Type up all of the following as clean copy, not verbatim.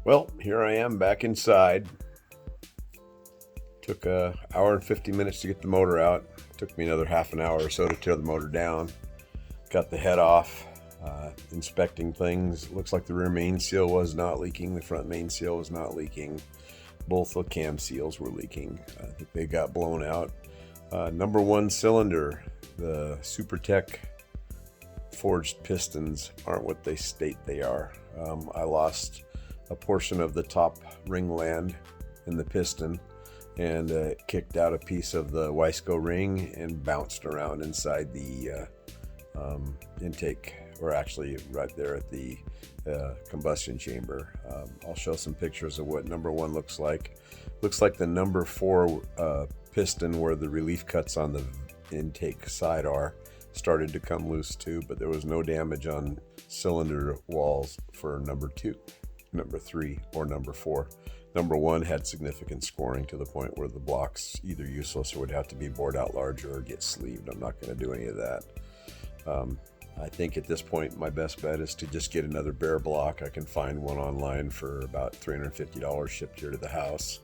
Well, here I am back inside. Took an hour and 50 minutes to get the motor out. Took me another half an hour or so to tear the motor down. Got the head off, inspecting things. Looks like the rear main seal was not leaking. The front main seal was not leaking. Both the cam seals were leaking. I think they got blown out. Number one cylinder, the Supertech forged pistons aren't what they state they are. I lost a portion of the top ring land in the piston and kicked out a piece of the Wiseco ring and bounced around inside the intake, or actually right there at the combustion chamber. I'll show some pictures of what number one looks like. Looks like the number four piston where the relief cuts on the intake side are started to come loose too, but there was no damage on cylinder walls for number two, number three, or number four. Number one had significant scoring to the point where the block's either useless or would have to be bored out larger or get sleeved. I'm not going to do any of that. I think at this point my best bet is to just get another bare block. I can find one online for about $350 shipped here to the house.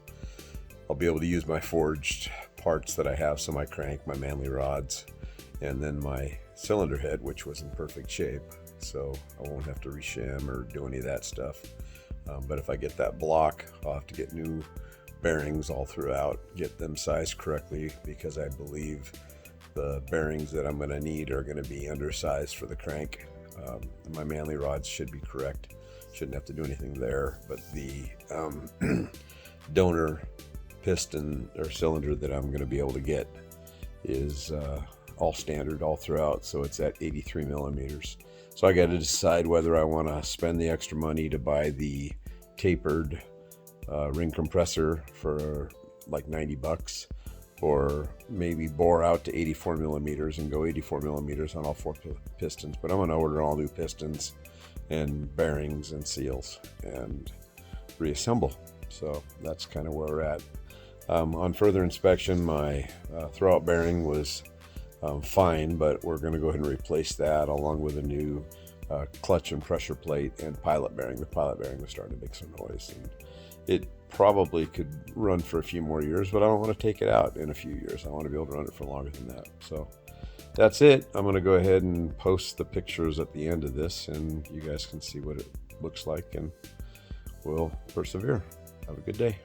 I'll be able to use my forged parts that I have, so my crank, my manly rods, and then my cylinder head, which was in perfect shape, so I won't have to reshim or do any of that stuff. But if I get that block, I'll have to get new bearings all throughout, get them sized correctly, because I believe the bearings that I'm going to need are going to be undersized for the crank. My manly rods should be correct, shouldn't have to do anything there, but the donor piston or cylinder that I'm going to be able to get is all standard all throughout, so it's at 83 millimeters. So I got to decide whether I want to spend the extra money to buy the tapered ring compressor for like 90 bucks, or maybe bore out to 84 millimeters and go 84 millimeters on all four pistons. But I'm going to order all new pistons and bearings and seals and reassemble. So that's kind of where we're at. On further inspection, my throwout bearing was fine, but we're going to go ahead and replace that along with a new clutch and pressure plate and pilot bearing. The pilot bearing was starting to make some noise, and it probably could run for a few more years, but I don't want to take it out in a few years. I want to be able to run it for longer than that. So that's it. I'm going to go ahead and post the pictures at the end of this, and you guys can see what it looks like, and we'll persevere. Have a good day.